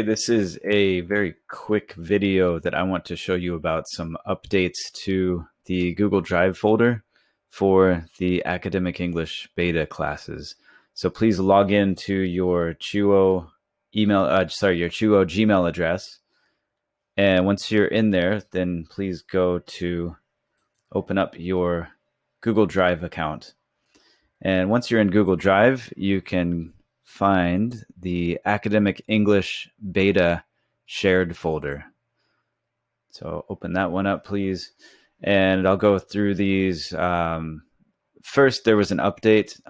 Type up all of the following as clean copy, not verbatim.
Okay, this is a very quick video that I want to show you about some updates to the Google Drive folder for the Academic English beta classes. So please log into your Chuo your Chuo Gmail address. And once you're in there, then please go to open up your Google Drive account. And once you're in Google Drive, you can find the Academic English Beta shared folder. So open that one up, please. And I'll go through these. First, there was an update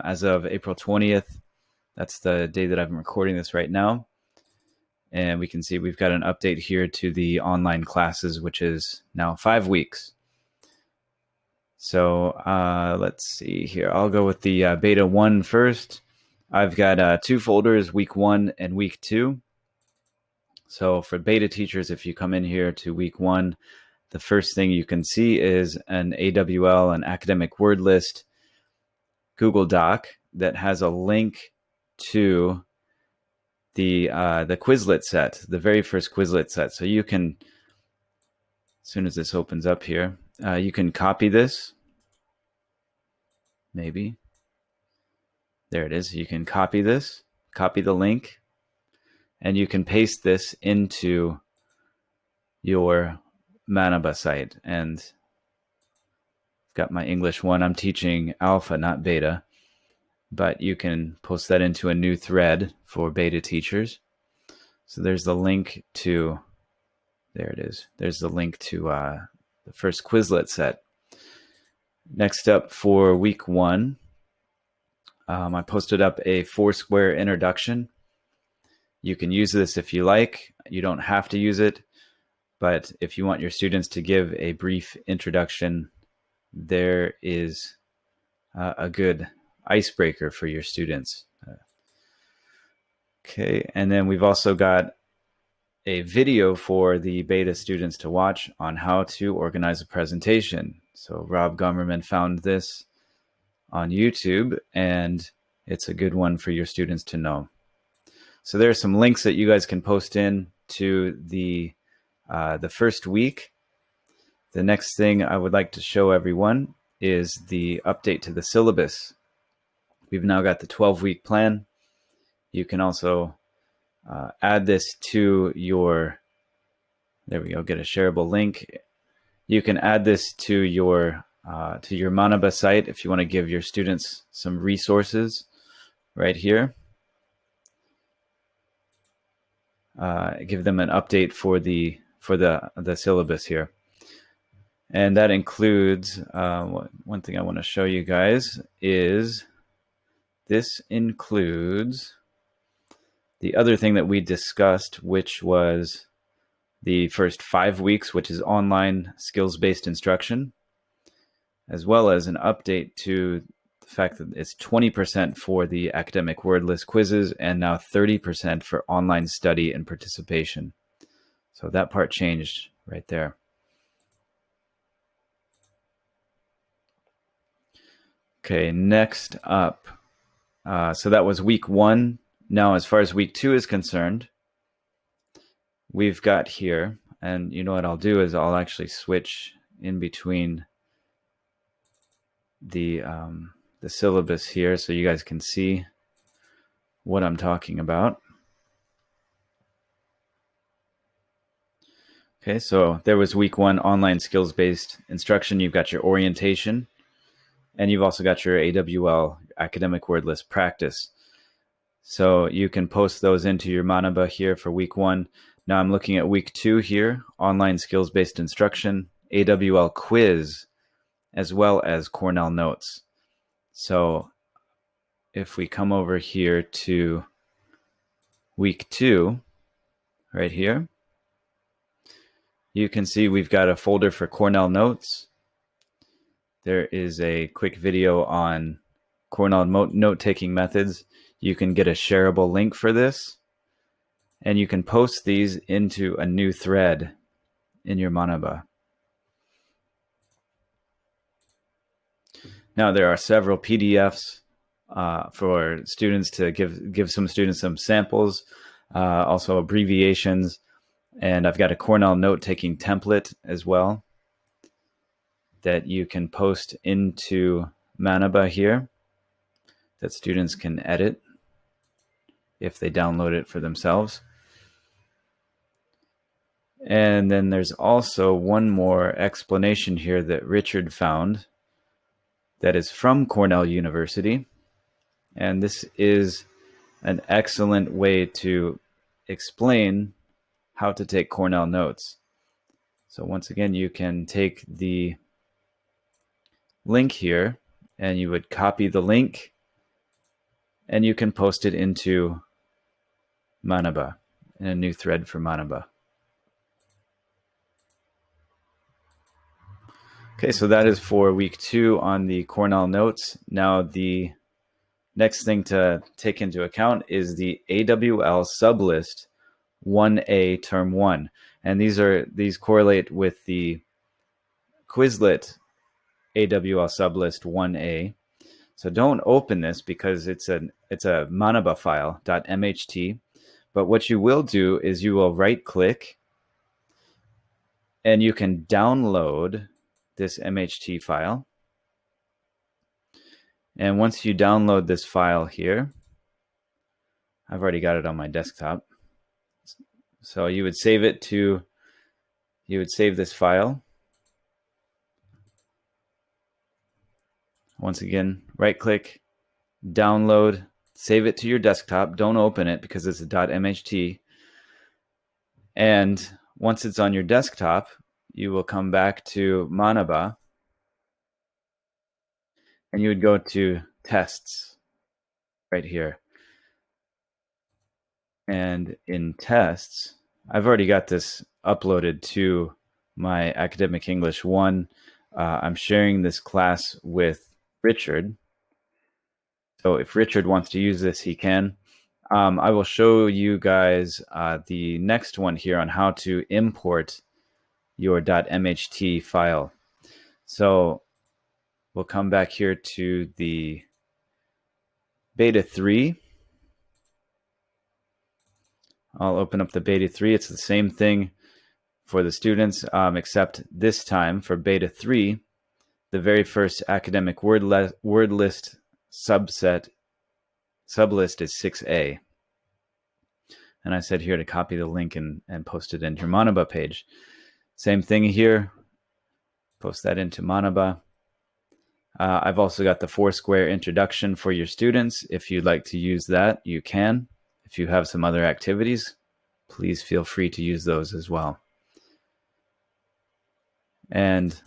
as of April 20th. That's the day that I'm recording this right now. And we can see we've got an update here to the online classes, which is now 5 weeks. So let's see here. I'll go with the beta 1 first. I've got 2 folders, week 1 and week 2. So for beta teachers, if you come in here to week 1, the first thing you can see is an AWL, an academic word list Google Doc that has a link to the Quizlet set, the very first Quizlet set. So you can, as soon as this opens up here, you can copy this. Maybe. There it is. You can copy this, copy the link, and you can paste this into your Manaba site. And I've got my English one. I'm teaching alpha, not beta, but you can post that into a new thread for beta teachers. So there's the link to, there it is. There's the link to the first Quizlet set. Next up for week 1, I posted up a Foursquare introduction. You can use this if you like. You don't have to use it, but if you want your students to give a brief introduction, there is a good icebreaker for your students. Okay, and then we've also got a video for the beta students to watch on how to organize a presentation. So Rob Gummerman found this on YouTube, and it's a good one for your students to know. So there are some links that you guys can post in to the first week. The next thing I would like to show everyone is the update to the syllabus. We've now got the 12-week plan. You can also add this to your, there we go, get a shareable link. You can add this to your Manaba site if you want to give your students some resources right here. Give them an update for the syllabus here. And that includes, one thing I want to show you guys is this includes the other thing that we discussed, which was the first 5 weeks, which is online skills-based instruction, as well as an update to the fact that it's 20% for the academic word list quizzes and now 30% for online study and participation. So that part changed right there. Okay, next up. So that was week 1. Now, as far as week 2 is concerned, we've got here, and you know what I'll do is I'll actually switch in between the syllabus here so you guys can see what I'm talking about. Okay, so there was week 1 online skills-based instruction. You've got your orientation, and you've also got your AWL, academic word list practice. So you can post those into your Manaba here for week 1. Now I'm looking at week 2 here, online skills-based instruction, AWL quiz, as well as Cornell notes. So if we come over here to week 2, right here, you can see we've got a folder for Cornell notes. There is a quick video on Cornell note-taking methods. You can get a shareable link for this, and you can post these into a new thread in your Manaba. Now there are several PDFs for students to give some students some samples. also abbreviations, and I've got a Cornell note-taking template as well that you can post into Manaba here that students can edit if they download it for themselves. And then there's also one more explanation here that Richard found that is from Cornell University. And this is an excellent way to explain how to take Cornell notes. So once again, you can take the link here and you would copy the link and you can post it into Manaba in a new thread for Manaba. Okay, so that is for week 2 on the Cornell notes. Now the next thing to take into account is the AWL sublist 1A term 1. And these correlate with the Quizlet AWL sublist 1A. So don't open this because it's a Manaba file .mht. But what you will do is you will right click and you can download this MHT file. And once you download this file here, I've already got it on my desktop. So you would save this file. Once again, right click, download, save it to your desktop. Don't open it because it's a .mht. And once it's on your desktop, you will come back to Manaba and you would go to tests right here. And in tests, I've already got this uploaded to my Academic English 1. I'm sharing this class with Richard. So if Richard wants to use this, he can. I will show you guys the next one here on how to import your .mht file. So we'll come back here to the beta 3. I'll open up the beta 3. It's the same thing for the students, except this time for beta 3, the very first academic word list sublist is 6A. And I said here to copy the link and post it into your Manaba page. Same thing here. Post that into Manaba. I've also got the Foursquare introduction for your students. If you'd like to use that, you can. If you have some other activities, please feel free to use those as well. And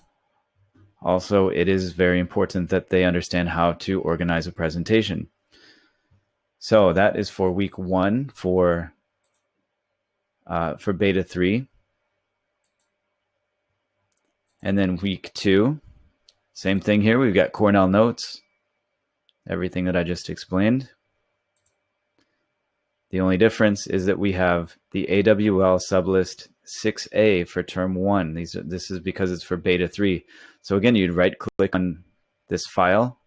also, it is very important that they understand how to organize a presentation. So that is for week 1 for beta 3. And then week 2, same thing here. We've got Cornell notes, everything that I just explained. The only difference is that we have the AWL sublist 6A for term 1. This is because it's for beta 3. So again, you'd right click on this file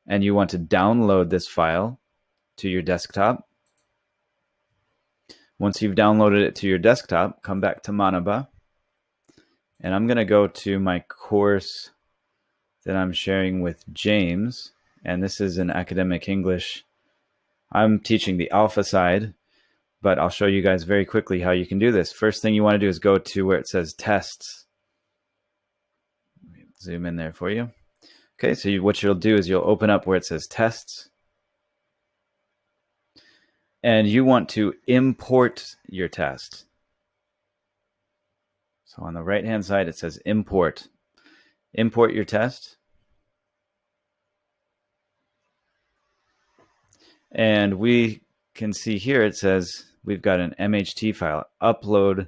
and you want to download this file to your desktop. Once you've downloaded it to your desktop, come back to Manaba. And I'm going to go to my course that I'm sharing with James. And this is in Academic English. I'm teaching the alpha side, but I'll show you guys very quickly how you can do this. First thing you want to do is go to where it says tests. Zoom in there for you. Okay, so what you'll do is you'll open up where it says tests. And you want to import your test. So on the right-hand side, it says import. Import your test. And we can see here it says we've got an MHT file. Upload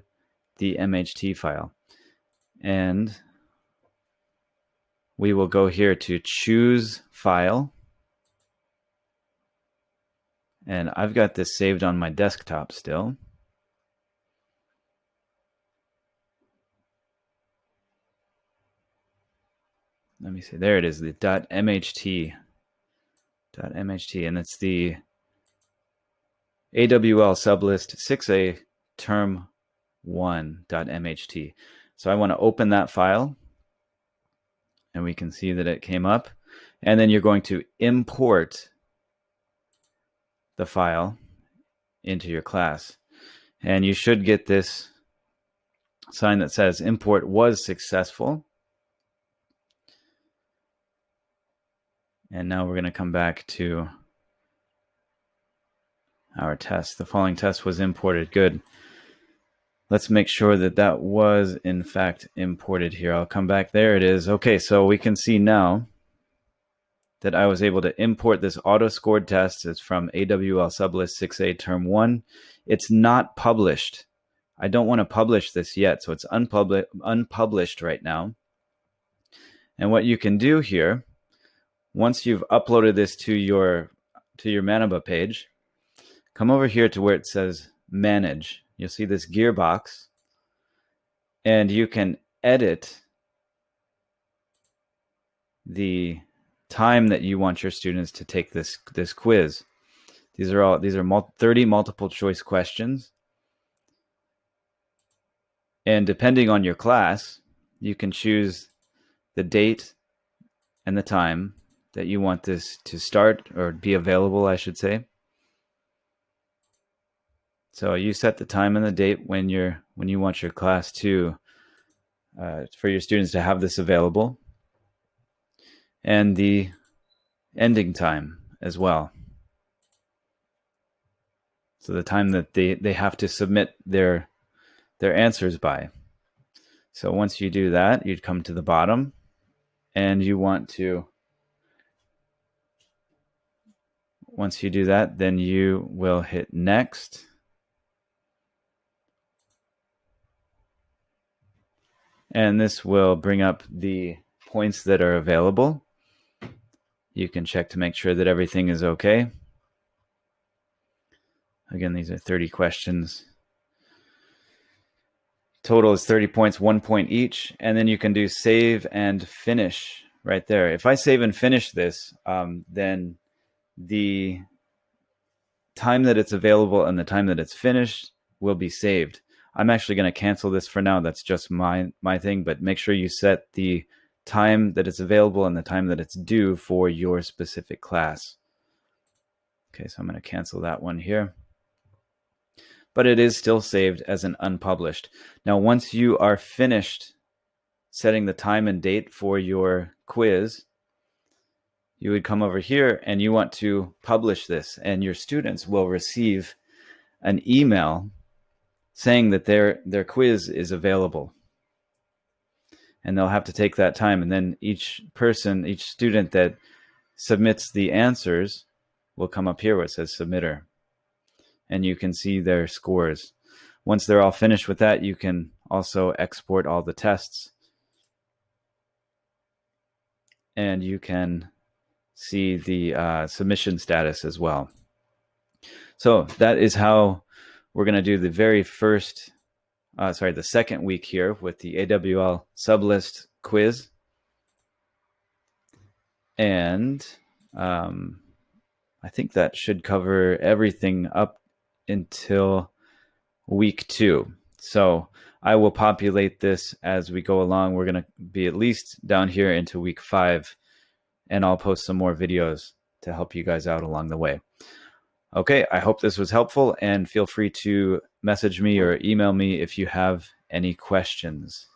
the MHT file. And we will go here to choose file. And I've got this saved on my desktop still. Let me see. There it is, the .mht. .mht, and it's AWL sublist 6a term 1.mht. So I want to open that file, and we can see that it came up. And then you're going to import the file into your class. And you should get this sign that says import was successful. And now we're going to come back to our test. The following test was imported. Good. Let's make sure that that was in fact imported here. I'll come back. There it is. Okay, so we can see now that I was able to import this auto-scored test. It's from AWL sublist 6a term 1. It's not published. I don't want to publish this yet, so it's unpublished right now. And what you can do here, once you've uploaded this to your Manaba page, come over here to where it says Manage. You'll see this gearbox, and you can edit the time that you want your students to take this quiz. These are 30 multiple choice questions, and depending on your class, you can choose the date and the time that you want this to start or be available, I should say. So you set the time and the date when you want your class to for your students to have this available, and the ending time as well. So the time that they have to submit their answers by. So once you do that, you'd come to the bottom, and you want to, once you do that, then you will hit next. And this will bring up the points that are available. You can check to make sure that everything is okay. Again, these are 30 questions. Total is 30 points, 1 point each. And then you can do save and finish right there. If I save and finish this, then the time that it's available and the time that it's finished will be saved. I'm actually going to cancel this for now. That's just my thing, but make sure you set the time that it's available and the time that it's due for your specific class. Okay, so I'm going to cancel that one here. But it is still saved as an unpublished. Now, once you are finished setting the time and date for your quiz, you would come over here and you want to publish this, and your students will receive an email saying that their quiz is available. And they'll have to take that time, and then each student that submits the answers will come up here where it says submitter, and you can see their scores. Once they're all finished with that, you can also export all the tests, and you can see the submission status as well. So that is how we're going to do the very first, the second week here with the AWL sublist quiz. And I think that should cover everything up until week 2. So I will populate this as we go along. We're going to be at least down here into week 5, and I'll post some more videos to help you guys out along the way. Okay, I hope this was helpful, and feel free to message me or email me if you have any questions.